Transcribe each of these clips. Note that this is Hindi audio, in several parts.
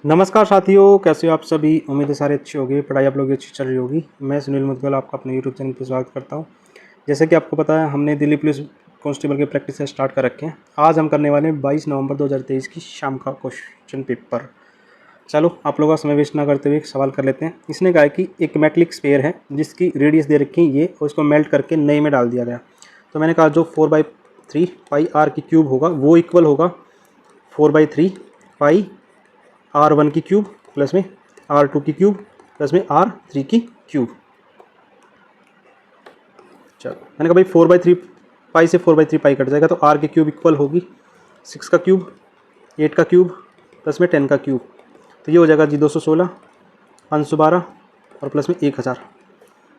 नमस्कार साथियों, कैसे हो आप सभी। उम्मीद है सारे अच्छे होंगे, पढ़ाई आप लोगों की अच्छी चल रही होगी। मैं सुनील मुदगल आपका अपने यूट्यूब चैनल पर स्वागत करता हूं। जैसे कि आपको पता है, हमने दिल्ली पुलिस कांस्टेबल के प्रैक्टिस स्टार्ट कर रखे हैं। आज हम करने वाले हैं 22 नवंबर 2023 की शाम का क्वेश्चन पेपर। चलो आप लोगों का समय वेस्ट ना करते हुए एक सवाल कर लेते हैं। इसने कहा है कि एक मेटलिक स्फीयर है जिसकी रेडियस दे रखी है ये, और इसको मेल्ट करके नई में डाल दिया गया। तो मैंने कहा जो 4/3 पाई आर की क्यूब होगा वो इक्वल होगा 4/3 पाई R1 की क्यूब प्लस में R2 की क्यूब प्लस में R3 की क्यूब। चलो मैंने कहा भाई 4/3 पाई से 4/3 पाई कट जाएगा, तो R की क्यूब इक्वल होगी 6 का क्यूब, 8 का क्यूब प्लस में 10 का क्यूब। तो ये हो जाएगा जी 216, 512 और प्लस में 1000।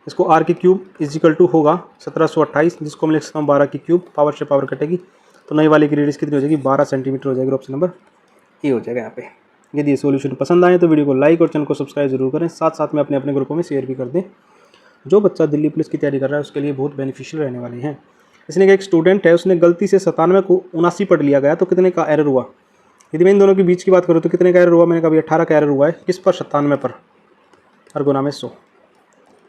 इसको R की क्यूब इजिकल टू होगा 1728, जिसको मैं लिख सकता हूँ 12 की क्यूब। पावर से पावर कटेगी तो नई वाले की रेडियस कितनी हो जाएगी, 12 सेंटीमीटर हो जाएगी। ऑप्शन नंबर ए हो जाएगा यहाँ पे। यदि ये सॉल्यूशन पसंद आए तो वीडियो को लाइक और चैनल को सब्सक्राइब जरूर करें, साथ साथ में अपने अपने ग्रुपों में शेयर भी कर दें। जो बच्चा दिल्ली पुलिस की तैयारी कर रहा है उसके लिए बहुत बेनिफिशियल रहने वाले हैं। इसने एक स्टूडेंट है, उसने गलती से 97 को 79 पढ़ लिया गया, तो कितने का एरर हुआ। यदि मैं इन दोनों के बीच की बात करूँ तो कितने का एरर हुआ, मैंने कहा 18 का एरर हुआ है। किस पर, 97 पर, और गुना में 100।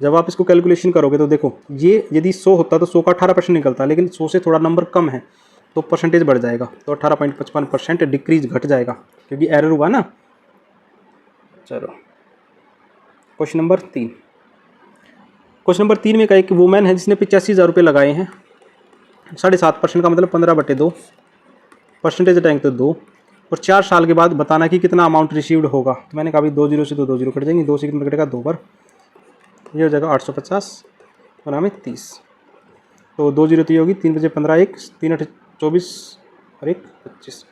जब आप इसको कैलकुलेशन करोगे तो देखो, ये यदि 100 होता तो 100 का 18% निकलता, लेकिन 100 से थोड़ा नंबर कम है तो परसेंटेज बढ़ जाएगा, तो 18.55% डिक्रीज घट जाएगा क्योंकि एरर हुआ ना। चलो क्वेश्चन नंबर 3। क्वेश्चन नंबर 3 में कहा कि वुमेन है जिसने 85,000 रुपये लगाए हैं। 7.5% का मतलब 15/2, परसेंटेज रैंक तो 2, और 4 साल के बाद बताना कि कितना अमाउंट रिसीव्ड होगा। तो मैंने कहा भाई 2 जीरो से 2 जीरो कट जाएंगे, 2 से कितना कटेगा, 2 बार। ये हो जाएगा 850 बना में 30। तो 2 जीरो तो ये होगी, 3 बजे 15, 1 3 8 24 और 1 25।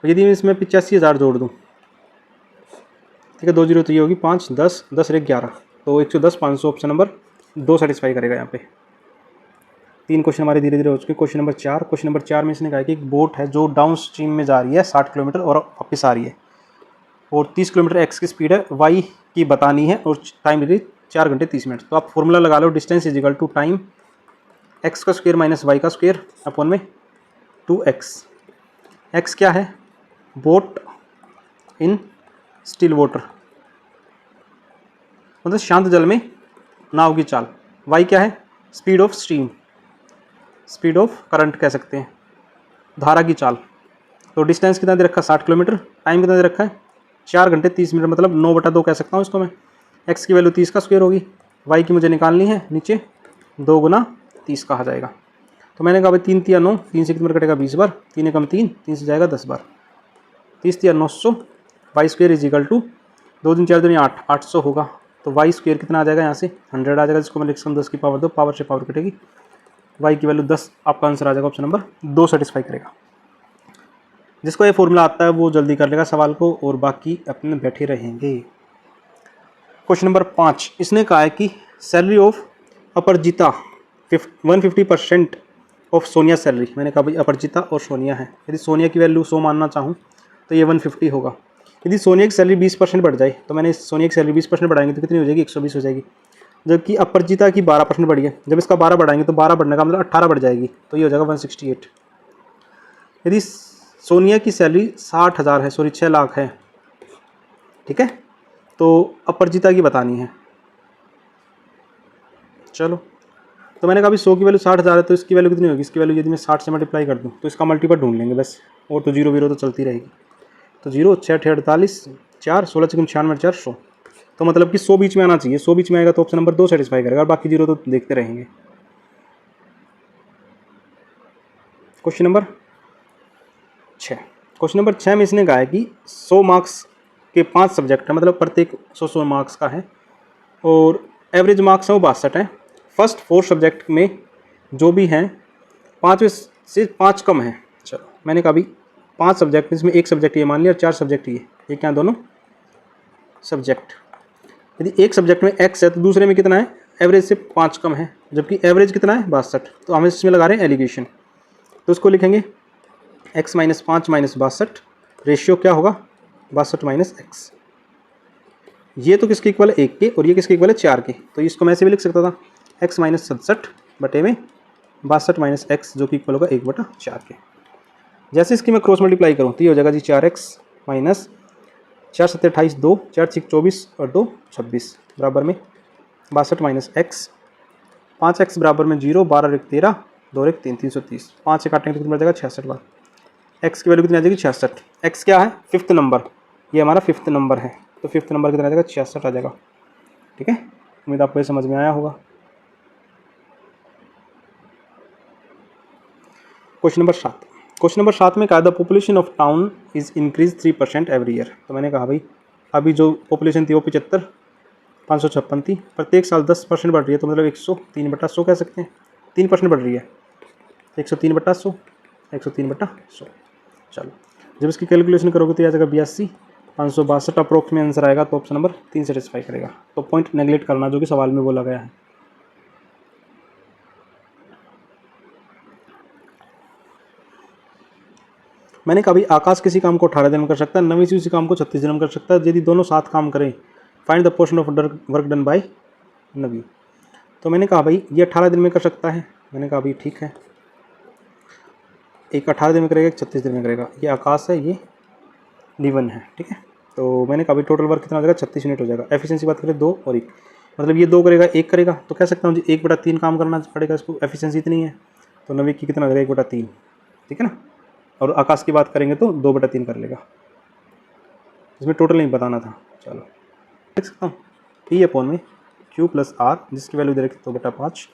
यदि मैं इसमें 85,000 जोड़ दूँ, ठीक है, 2 जीरो तो ये होगी 5 10 10 और 11, तो 110 500। ऑप्शन नंबर 2 सेटिस्फाई करेगा यहाँ पे। 3 क्वेश्चन हमारे धीरे धीरे हो चुके। Question number 4। क्वेश्चन नंबर 4 में इसने कहा कि एक बोट है जो डाउन स्ट्रीम में जा रही है 60 किलोमीटर और वापस आ रही है, और 30 किलोमीटर एक्स की स्पीड है, वाई की बतानी है, और टाइम लगी 4 घंटे 30 मिनट। तो आप फॉर्मूला लगा लो, distance is equal to time x का स्क्वायर माइनस वाई का स्क्वायर अपॉन में 2x। एक्स क्या है, बोट इन स्टिल वाटर, मतलब शांत जल में नाव की चाल। वाई क्या है, speed of stream, speed of current कह सकते हैं, धारा की चाल। तो डिस्टेंस कितना दे रखा है, 60 किलोमीटर। टाइम कितना दे रखा है, 4 घंटे 30 मिनट, मतलब 9/2 कह सकता हूँ इसको मैं। एक्स की वैल्यू 30 का स्क्वायर होगी, वाई की मुझे निकालनी है, नीचे 2 गुना 30 कहा जाएगा। तो मैंने कहा भाई 3 तिया 9, 3 से कितना कटेगा 20 बार, 3 एकम 3, 3 से जाएगा 10 बार, 30 तिया 900। Y square is equal to 2 दिन 4 दिन 8, 800 होगा। तो वाई स्क्वायर कितना आ जाएगा, यहाँ से 100 आ जाएगा, जिसको मैं लिख सकता हूँ 10 की पावर 2, पावर से पावर कटेगी, वाई की वैल्यू 10। आपका आंसर आ जाएगा ऑप्शन नंबर 2 सेटिस्फाई करेगा। जिसको ये फॉर्मूला आता है वो जल्दी कर लेगा सवाल को, और बाकी अपने बैठे रहेंगे। Question number 5। इसने कहा है कि salary of Aparajita 150% of Sonia salary. मैंने कहा भाई अपरजिता और सोनिया है, यदि सोनिया की वैल्यू 100 मानना चाहूँ तो ये 150 होगा। यदि सोनिया की सैलरी 20% बढ़ जाए, तो मैंने सोनिया की सैलरी 20% बढ़ाएंगे तो कितनी हो जाएगी, 120 हो जाएगी। जबकि अपरजिता की 12% बढ़ी है, जब इसका 12 बढ़ाएंगे तो 12 बढ़ने का मतलब 18 बढ़ जाएगी, तो ये हो जाएगा 168। यदि सोनिया की सैलरी 60,000 है, सॉरी 6 लाख है, ठीक है, तो अपरजिता की बतानी है। चलो तो मैंने कहा भी 100 की वैल्यू 60,000 है, तो इसकी वैल्यू कितनी होगी, इसकी वैल्यू यदि मैं 60 से मल्टीप्लाई कर दूँ तो इसका मल्टीपल ढूंढ लेंगे बस, और तो जीरो वीरो तो चलती रहेगी। तो 0 6 48 4 16 96 400, तो मतलब कि 100 बीच में आना चाहिए। 100 बीच में आएगा तो ऑप्शन नंबर 2 सेटिस्फाई करेगा, और बाकी जीरो तो देखते रहेंगे। Question number 6। क्वेश्चन नंबर 6 में इसने कहा है कि 100 मार्क्स के 5 सब्जेक्ट है, मतलब प्रत्येक 100 मार्क्स का है, और एवरेज मार्क्स है वो 62 है। फर्स्ट 4 सब्जेक्ट में जो भी हैं 5 से 5 कम है। चलो मैंने कहा भी 5 सब्जेक्ट, इसमें एक सब्जेक्ट ये मान लिया और 4 सब्जेक्ट ये क्या, दोनों सब्जेक्ट। यदि एक सब्जेक्ट में x है तो दूसरे में कितना है, एवरेज से 5 कम है, जबकि एवरेज कितना है 62, तो हम इसमें लगा रहे हैं एलिगेशन। तो उसको लिखेंगे x - 5 - 62, रेशियो क्या होगा 62 - x। ये तो किसके इक्वल है, 1 के, और ये किसके इक्वल है 4 के। तो इसको मैं ऐसे भी लिख सकता था x - 67 बटे में 62 - x, जो कि इक्वल होगा 1/4 के। जैसे इसकी मैं क्रॉस मल्टीप्लाई करूँ तो ये हो जाएगा जी 4x - 4 7 28 2, 4 6 24 और 2 26 बराबर में 62 माइनस एक्स, 5x बराबर में 0, 12 एक 13, 2 एक 3, 330, 5 से काटेंगे तो कितना बच जाएगा 66 बार। x की वैल्यू कितनी आ जाएगी 66। x क्या है 5th नंबर, ये हमारा 5th नंबर है, तो 5th नंबर कितना आ जाएगा 66 आ जाएगा। ठीक है, उम्मीद आपको ये समझ में आया होगा। क्वेश्चन नंबर 7, क्वेश्चन नंबर 7 में कहा the population of town is increase 3% every year. तो मैंने कहा भाई अभी जो पॉपुलेशन थी वो 75 556 थी, प्रत्येक साल 10% बढ़ रही है, तो मतलब 103/100 कह सकते हैं, 3% बढ़ रही है, 103/100, 103/100। चलो जब इसकी कैलकुलेशन करोगे तो आ जाएगा 82 562 अप्रोक्स में आंसर आएगा, तो ऑप्शन नंबर 3 सेटिस्फाई करेगा। तो पॉइंट नेगलेक्ट करना जो कि सवाल में बोला गया है। मैंने कहा भाई आकाश किसी काम को 18 दिन में कर सकता है, नवीसी उसी काम को 36 दिन में कर सकता है, यदि दोनों साथ काम करें find the portion of work done by नवी। तो मैंने कहा भाई ये 18 दिन में कर सकता है, मैंने कहा भाई ठीक है, एक 18 दिन में करेगा, एक 36 दिन में करेगा, ये आकाश है, ये निवन है। ठीक है, तो मैंने कहा भाई टोटल वर्क कितना हो जाएगा 36 यूनिट हो जाएगा। एफिशिएंसी बात करें 2 और 1, मतलब ये 2 करेगा 1 करेगा, तो कह सकता हूँ जी 1/3 काम करना पड़ेगा इसको, एफिशिएंसी इतनी है, तो नवी की कितना हो जाएगा 1/3। ठीक है ना, और आकाश की बात करेंगे तो 2/3 कर लेगा, इसमें टोटल नहीं बताना था। चलो देख सकता हूँ P अपॉन में Q प्लस R, जिसकी वैल्यू दे रखी 2/5,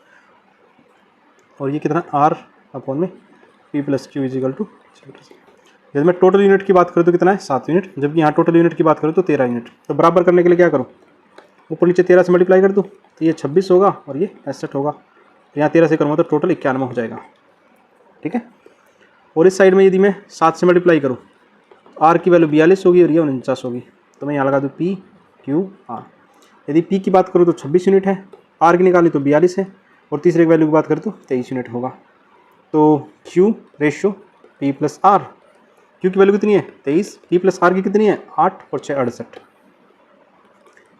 और ये कितना R अपॉन में P plus Q is equal to. जब मैं टोटल यूनिट की बात करूँ तो कितना है 7 यूनिट, जबकि यहाँ टोटल यूनिट की बात करूँ तो 13 यूनिट। तो बराबर करने के लिए क्या करूँ, ऊपर नीचे 13 से मल्टीप्लाई कर दूँ, तो ये 26 होगा और ये 65 होगा, तो यहाँ 13 से करूँगा तो टोटल 91 हो जाएगा। ठीक है, और इस साइड में यदि मैं 7 से मल्टीप्लाई करूँ तो R की वैल्यू 42 होगी और ये 49 होगी, तो मैं यहाँ लगा दूँ P Q R। यदि P की बात करूँ तो 26 यूनिट है, R की निकाली तो 42 है, और तीसरे की वैल्यू की बात करूँ तो 23 यूनिट होगा। तो Q ratio P plus R, Q की वैल्यू कितनी है 23, P प्लस R की कितनी है 8 और 6 68।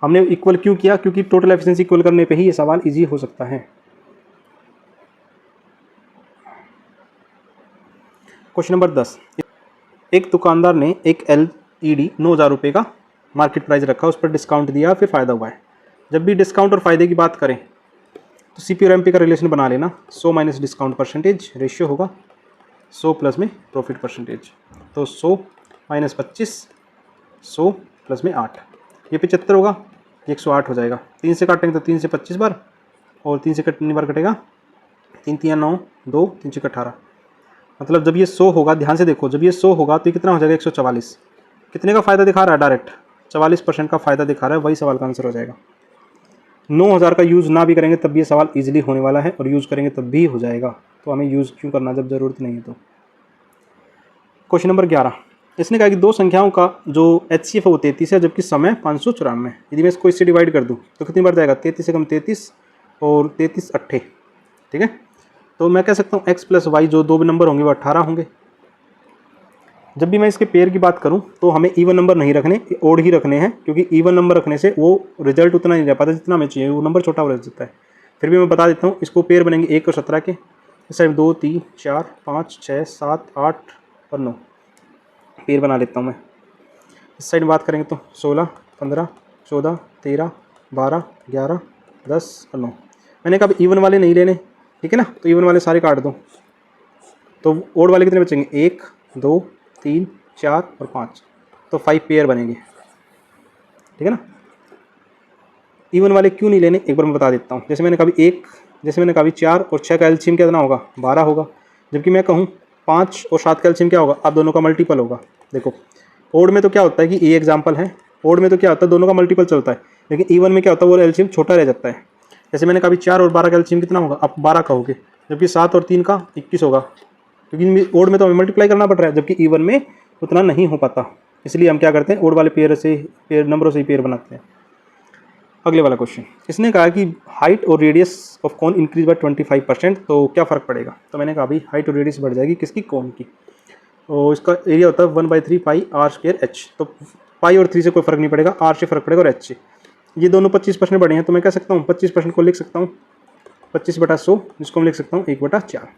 हमने इक्वल क्यों किया, क्योंकि टोटल एफिशिएंसी इक्वल करने पे ही ये सवाल इजी हो सकता है। क्वेश्चन नंबर 10, एक दुकानदार ने एक LED 9,000 रुपये का मार्केट प्राइस रखा, उस पर डिस्काउंट दिया, फिर फ़ायदा हुआ है। जब भी डिस्काउंट और फायदे की बात करें तो CP और MP का रिलेशन बना लेना, 100 माइनस डिस्काउंट परसेंटेज रेशियो होगा 100 प्लस में प्रॉफिट परसेंटेज, तो 100 माइनस 25, 100 प्लस में 8, ये 75 होगा, ये 108 हो जाएगा। 3 से काटेंगे तो 3 से 25 बार, और 3 से कितनी बार कटेगा 3 3 9 2, 3 से 18, मतलब जब ये 100 होगा, ध्यान से देखो, जब ये 100 होगा तो ये कितना हो जाएगा 144। कितने का फ़ायदा दिखा रहा है, डायरेक्ट 44% का फ़ायदा दिखा रहा है, वही सवाल का आंसर हो जाएगा। 9,000 का यूज़ ना भी करेंगे तब भी ये सवाल इजीली होने वाला है, और यूज़ करेंगे तब भी हो जाएगा, तो हमें यूज़ क्यों करना जब ज़रूरत नहीं है। तो क्वेश्चन नंबर 11, इसने कहा कि दो संख्याओं का जो HCF है वो 33 है, जबकि समय 594। यदि मैं इसको इससे डिवाइड कर दूँ तो कितनी बार जाएगा, 33 से कम 33 और 33 8। ठीक है, तो मैं कह सकता हूँ x प्लस वाई जो 2 नंबर होंगे वो 18 होंगे। जब भी मैं इसके पेयर की बात करूं तो हमें इवन नंबर नहीं रखने, ओड ही रखने हैं, क्योंकि इवन नंबर रखने से वो रिजल्ट उतना नहीं रह पाता जितना हमें चाहिए, वो नंबर छोटा हो जाता है। फिर भी मैं बता देता हूँ, इसको पेयर बनेंगे 1 और 17 के, इस साइड 2 3 4 5 6 7 8 और 9 पेयर बना लेता हूँ मैं। इस साइड में बात करेंगे तो 16 15 14 13 12 11 10 और 9। मैंने कहा इवन वाले नहीं लेने, ठीक है ना, तो इवन वाले सारे काट दो, तो ओड वाले कितने बचेंगे 1 2 3 4 और 5, तो 5 पेयर बनेंगे। ठीक है ना, इवन वाले क्यों नहीं लेने एक बार मैं बता देता हूँ। जैसे मैंने कहा 4 और 6 का एलसीएम कितना होगा 12 होगा, जबकि मैं कहूँ 5 और 7 का एलसीएम क्या होगा, आप दोनों का मल्टीपल होगा। देखो ओड में तो क्या होता है कि ये एग्जाम्पल है, ओड में तो क्या होता है दोनों का मल्टीपल चलता है, लेकिन इवन में क्या होता है वो एलसीएम छोटा रह जाता है। जैसे मैंने कहा 4 और 12 का एलसीएम कितना होगा, आप 12 कहोगे, जबकि 7 और 3 का 21 होगा, क्योंकि ओड में तो हमें मल्टीप्लाई करना पड़ रहा है, जबकि इवन में उतना नहीं हो पाता। इसलिए हम क्या करते हैं, ओड वाले पेयर नंबरों से ही पेयर बनाते हैं। अगले वाला क्वेश्चन, इसने कहा कि हाइट और radius of cone increase by 25%, तो क्या फ़र्क पड़ेगा। तो मैंने कहा भाई हाइट और रेडियस बढ़ जाएगी किसकी, कोन की, तो इसका एरिया होता है 1/3 पाई आर स्क्वायर एच। तो पाई और 3 से कोई फ़र्क नहीं पड़ेगा, आर से फ़र्क पड़ेगा और एच से। ये दोनों 25% बढ़े हैं, तो मैं कह सकता हूँ 25% को लिख सकता हूँ 25/100, जिसको मैं लिख सकता हूँ 1/4,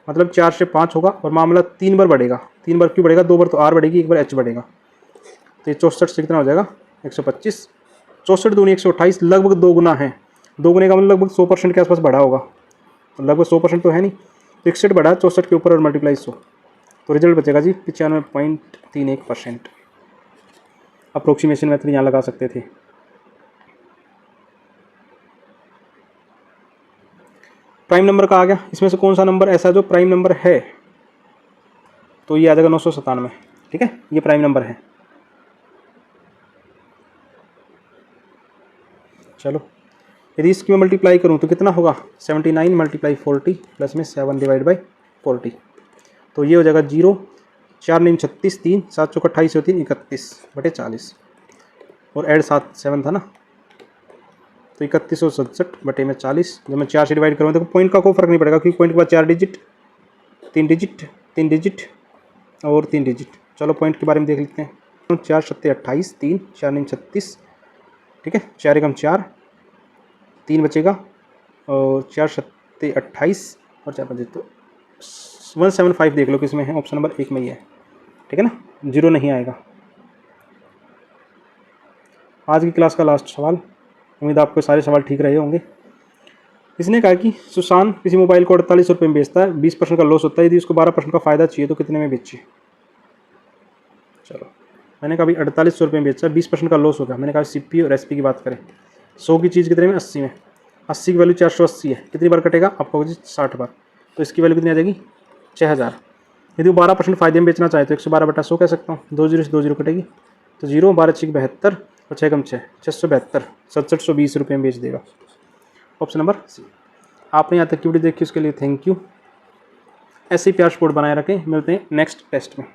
मतलब 4 से 5 होगा। और मामला 3 बार बढ़ेगा, 3 बार क्यों बढ़ेगा, 2 बार तो आर बढ़ेगी, 1 बार एच बढ़ेगा। तो ये 64 से कितना हो जाएगा 125, 64 दूनी 128, लगभग 2 गुना है। 2 गुने का मतलब लगभग 100% के आसपास बढ़ा होगा, तो लगभग 100% तो है नहीं, तो 61 बढ़ा 64 के ऊपर और मल्टीप्लाई 100, तो रिजल्ट बचेगा जी 95.31%। अप्रोक्सीमेशन मेथड यहाँ लगा सकते थे। प्राइम नंबर का आ गया, इसमें से कौन सा नंबर ऐसा जो प्राइम नंबर है, तो ये आ जाएगा 997। ठीक है, ये प्राइम नंबर है। चलो, यदि इसकी मैं मल्टीप्लाई करूँ तो कितना होगा 79 मल्टीप्लाई 40 प्लस में 7 डिवाइड बाई 40, तो ये हो जाएगा 0, 4 9 36, 3 7 चौक 28 होती है 31/40, और ऐड 7 था ना, तो 3167/40। जब मैं 4 से डिवाइड करूँगा तो पॉइंट का कोई फर्क नहीं पड़ेगा, क्योंकि पॉइंट के बाद 4 डिजिट, 3 डिजिट, 3 डिजिट और 3 डिजिट। चलो पॉइंट के बारे में देख लेते हैं। 4 7 28, 3 4 9 36, ठीक है, 4 एकम 4, 3 बचेगा और 4 7 28 और 4 बचे, तो 175 देख लो किस में है, ऑप्शन नंबर 1 में ही है। ठीक है ना, 0 नहीं आएगा। आज की क्लास का लास्ट सवाल, उम्मीद आपको सारे सवाल ठीक रहे होंगे। इसने कहा कि सुशांत किसी मोबाइल को 48 रुपये में बेचता है, 20% का लॉस होता है, यदि उसको 12% का फ़ायदा चाहिए तो कितने में बेचे। चलो, मैंने कहा भाई 48 रुपये में बेचा, 20% का लॉस होगा। मैंने कहा सीपी और एसपी की बात करें, 100 की चीज़ कितने में 80 में, 80 की वैल्यू 480 है, कितनी बार कटेगा आपको जी 60 बार, तो इसकी वैल्यू कितनी आ जाएगी 6000। यदि वो 12% फ़ायदे में बेचना चाहे तो 112/100 कह सकता हूँ, 2 0 से 2 0 कटेगी, तो 0 12 6 72 और 6 कम 6 672, 6720 रुपये में बेच देगा। Option number C. आपने यहाँ तक की वीडियो देखी उसके लिए थैंक यू। ऐसे ही प्यार सपोर्ट बनाए रखें, मिलते हैं नेक्स्ट टेस्ट में।